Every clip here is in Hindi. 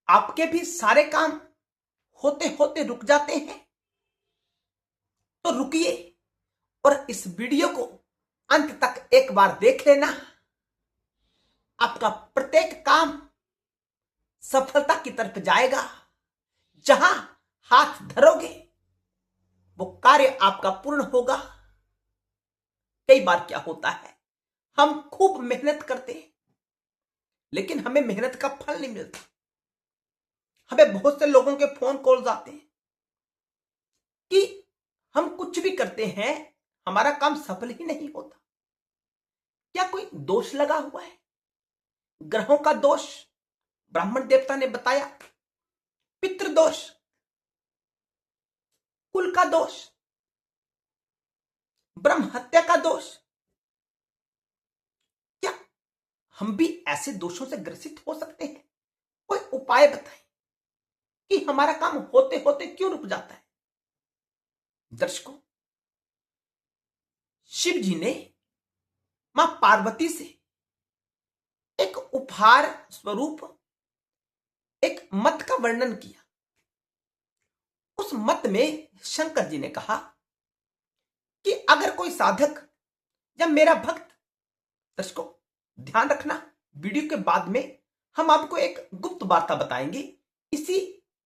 आपके भी सारे काम होते होते रुक जाते हैं? तो रुकिए और इस वीडियो को अंत तक एक बार देख लेना। आपका प्रत्येक काम सफलता की तरफ जाएगा। जहां हाथ धरोगे वो कार्य आपका पूर्ण होगा। कई बार क्या होता है, हम खूब मेहनत करते हैं लेकिन हमें मेहनत का फल नहीं मिलता। हमें बहुत से लोगों के फोन कॉल्स आते हैं कि हम कुछ भी करते हैं, हमारा काम सफल ही नहीं होता। क्या कोई दोष लगा हुआ है? ग्रहों का दोष ब्राह्मण देवता ने बताया, पितृदोष, कुल का दोष, ब्रह्म हत्या का दोष। क्या हम भी ऐसे दोषों से ग्रसित हो सकते हैं? कोई उपाय बताएं कि हमारा काम होते होते क्यों रुक जाता है। दर्शकों, शिव जी ने मां पार्वती से एक उपहार स्वरूप एक मत का वर्णन किया। उस मत में शंकर जी ने कहा कि अगर कोई साधक या मेरा भक्त, दर्शकों ध्यान रखना, वीडियो के बाद में हम आपको एक गुप्त वार्ता बताएंगे इसी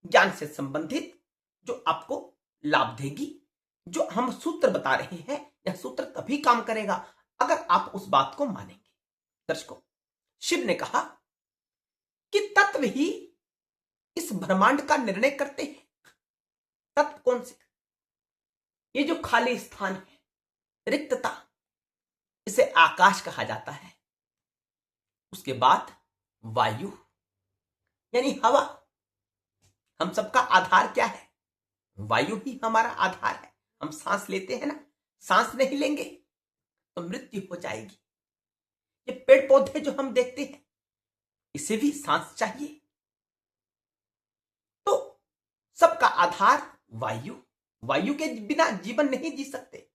ज्ञान से संबंधित, जो आपको लाभ देगी। जो हम सूत्र बता रहे हैं, यह सूत्र तभी काम करेगा अगर आप उस बात को मानेंगे। दर्शकों, शिव ने कहा कि तत्व ही इस ब्रह्मांड का निर्णय करते हैं। तत्व कौन से? ये जो खाली स्थान है, रिक्तता, इसे आकाश कहा जाता है। उसके बाद वायु यानी हवा। हम सबका आधार क्या है? वायु ही हमारा आधार है। हम सांस लेते हैं ना, सांस नहीं लेंगे तो मृत्यु हो जाएगी। ये पेड़ पौधे जो हम देखते हैं, इसे भी सांस चाहिए। तो सबका आधार वायु। वायु के बिना जीवन नहीं जी सकते।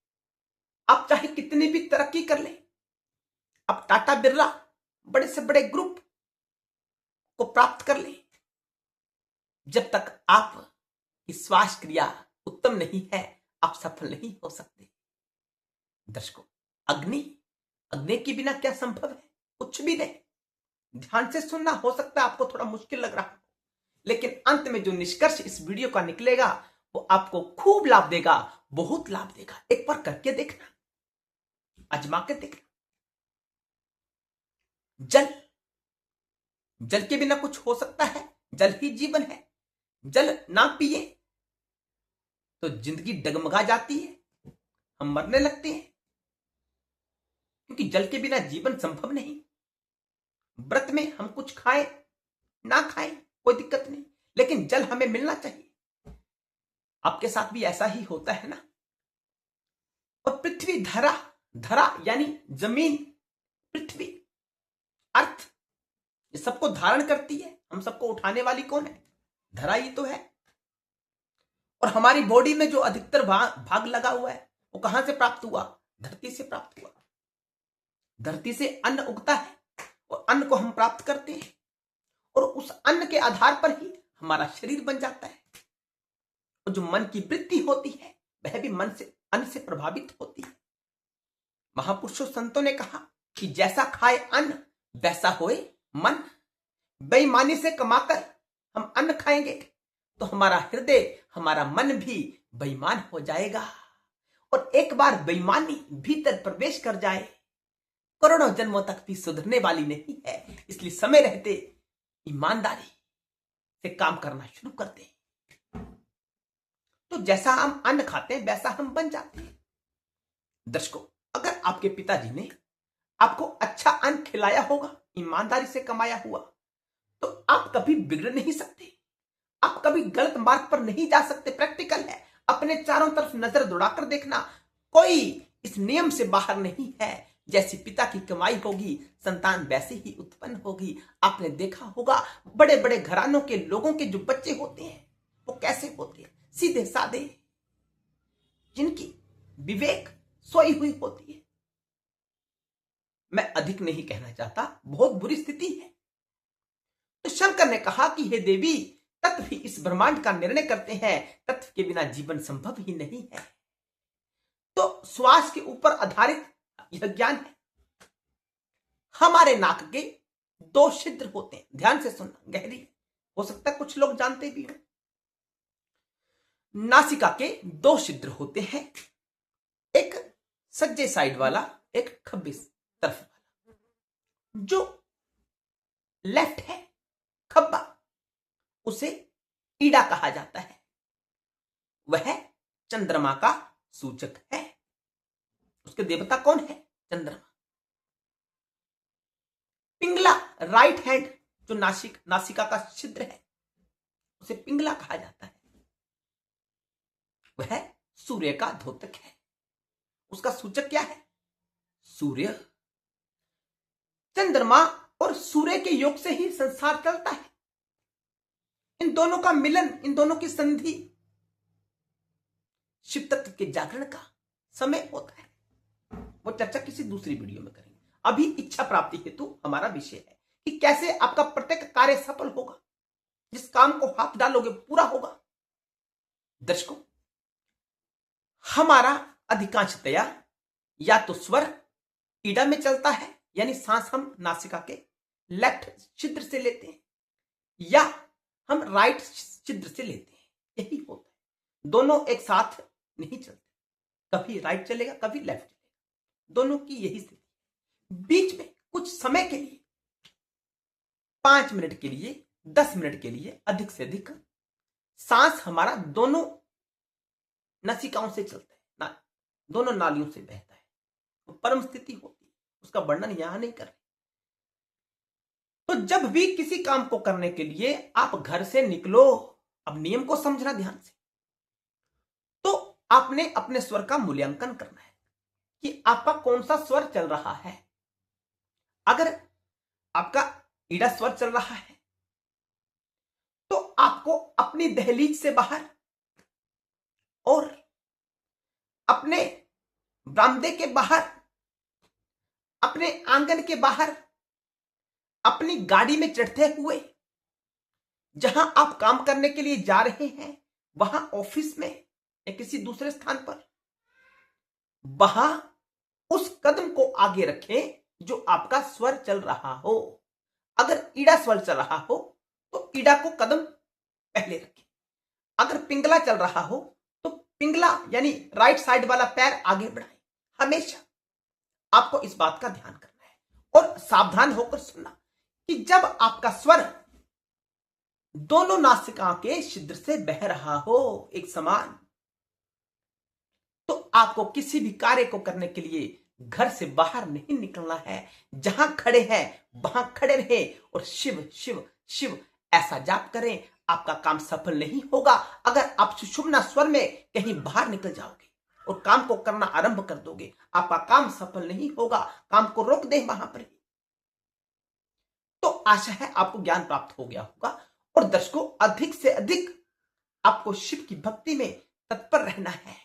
आप चाहे कितनी भी तरक्की कर ले, आप टाटा बिरला बड़े से बड़े ग्रुप को प्राप्त कर ले, जब तक आप की श्वास क्रिया उत्तम नहीं है, आप सफल नहीं हो सकते। दर्शकों, अग्नि, अग्नि के बिना क्या संभव है? कुछ भी नहीं। ध्यान से सुनना, हो सकता है आपको थोड़ा मुश्किल लग रहा हो, लेकिन अंत में जो निष्कर्ष इस वीडियो का निकलेगा वो आपको खूब लाभ देगा, बहुत लाभ देगा। एक बार करके देखना, आजमा के देखना। जल, जल के बिना कुछ हो सकता है? जल ही जीवन है। जल ना पिए तो जिंदगी डगमगा जाती है, हम मरने लगते हैं, क्योंकि जल के बिना जीवन संभव नहीं। व्रत में हम कुछ खाएं ना खाएं कोई दिक्कत नहीं, लेकिन जल हमें मिलना चाहिए। आपके साथ भी ऐसा ही होता है ना। और पृथ्वी, धरा, धरा यानी जमीन, पृथ्वी, अर्थ, ये सबको धारण करती है। हम सबको उठाने वाली कौन है? धरा ही तो है। और हमारी बॉडी में जो अधिकतर भाग लगा हुआ है वो कहां से प्राप्त हुआ? धरती से प्राप्त हुआ। धरती से अन्न उगता है और अन्न को हम प्राप्त करते हैं, और उस अन्न के आधार पर ही हमारा शरीर बन जाता है। और जो मन की वृत्ति होती है वह भी मन से, अन्न से प्रभावित होती है। महापुरुषों संतों ने कहा कि जैसा खाए अन्न वैसा होए मन। बेईमानी से कमाकर हम अन्न खाएंगे तो हमारा हृदय, हमारा मन भी बेईमान हो जाएगा। और एक बार बेईमानी भीतर प्रवेश कर जाए, करोड़ों जन्मों तक भी सुधरने वाली नहीं है। इसलिए समय रहते ईमानदारी से काम करना शुरू करते हैं, तो जैसा हम अन्न खाते हैं वैसा हम बन जाते हैं। दर्शकों, अगर आपके पिताजी ने आपको अच्छा अन्न खिलाया होगा, ईमानदारी से कमाया हुआ, तो आप कभी बिगड़ नहीं सकते। आप कभी गलत मार्ग पर नहीं जा सकते। प्रैक्टिकल है। अपने चारों तरफ नजर दौड़ाकर देखना, कोई इस नियम से बाहर नहीं है। जैसी पिता की कमाई होगी, संतान वैसे ही उत्पन्न होगी। आपने देखा होगा बड़े बड़े घरानों के लोगों के जो बच्चे होते हैं वो कैसे होते हैं? सीधे साधे, जिनकी विवेक सोई हुई होती है। मैं अधिक नहीं कहना चाहता, बहुत बुरी स्थिति है। तो शंकर ने कहा कि हे देवी, तत्व ही इस ब्रह्मांड का निर्णय करते हैं, तत्व के बिना जीवन संभव ही नहीं है। तो श्वास के ऊपर आधारित यह ज्ञान है। हमारे नाक के 2 छिद्र होते हैं, ध्यान से सुनना, गहरी हो सकता है कुछ लोग जानते भी हो। नासिका के 2 छिद्र होते हैं, एक सज्जे साइड वाला, एक खब्बे तरफ वाला। जो लेफ्ट है खब्बा, उसे ईड़ा कहा जाता है, वह चंद्रमा का सूचक है। उसके देवता कौन है? चंद्रमा। पिंगला राइट हैंड, जो नासिका का छिद्र है, उसे पिंगला कहा जाता है, वह सूर्य का द्योतक है। उसका सूचक क्या है? सूर्य। चंद्रमा और सूर्य के योग से ही संसार चलता है। इन दोनों का मिलन, इन दोनों की संधि शिव तत्व के जागरण का समय होता है। वो चर्चा किसी दूसरी वीडियो में करेंगे। अभी इच्छा प्राप्ति हेतु हमारा विषय है कि कैसे आपका प्रत्येक कार्य सफल होगा, जिस काम को हाथ डालोगे पूरा होगा। दर्शकों, हमारा अधिकांशतया या तो स्वर ईड़ा में चलता है, यानी सांस हम नासिका के लेफ्ट छिद्र से लेते हैं, या हम राइट छिद्र से लेते हैं। यही होता है, दोनों एक साथ नहीं चलते। कभी राइट चलेगा, कभी लेफ्ट चलेगा, दोनों की यही स्थिति है। बीच में कुछ समय के लिए, 5 मिनट के लिए, 10 मिनट के लिए अधिक से अधिक सांस हमारा दोनों नासिकाओं से चलता है, दोनों नालियों से बहता है। तो परम स्थिति होती है, उसका वर्णन यहां नहीं कर रहे। तो जब भी किसी काम को करने के लिए आप घर से निकलो, अब नियम को समझना ध्यान से, तो आपने अपने स्वर का मूल्यांकन करना है कि आपका कौन सा स्वर चल रहा है। अगर आपका ईड़ा स्वर चल रहा है तो आपको अपनी दहलीज से बाहर और अपने बरामदे के बाहर, अपने आंगन के बाहर, अपनी गाड़ी में चढ़ते हुए, जहां आप काम करने के लिए जा रहे हैं, वहां ऑफिस में या किसी दूसरे स्थान पर, वहां उस कदम को आगे रखें जो आपका स्वर चल रहा हो। अगर ईड़ा स्वर चल रहा हो तो ईड़ा को कदम पहले रखें। अगर पिंगला चल रहा हो तो पिंगला यानी राइट साइड वाला पैर आगे बढ़ाएं। हमेशा आपको इस बात का ध्यान करना है और सावधान होकर सुनना कि जब आपका स्वर दोनों नासिका के छिद्र से बह रहा हो एक समान, तो आपको किसी भी कार्य को करने के लिए घर से बाहर नहीं निकलना है। जहां खड़े हैं वहां खड़े रहे और शिव शिव शिव ऐसा जाप करें। आपका काम सफल नहीं होगा अगर आप सुषुम्ना स्वर में कहीं बाहर निकल जाओगे और काम को करना आरंभ कर दोगे। आपका काम सफल नहीं होगा, काम को रोक दे वहां पर ही। तो आशा है आपको ज्ञान प्राप्त हो गया होगा। और दर्शकों, अधिक से अधिक आपको शिव की भक्ति में तत्पर रहना है,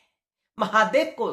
महादेव को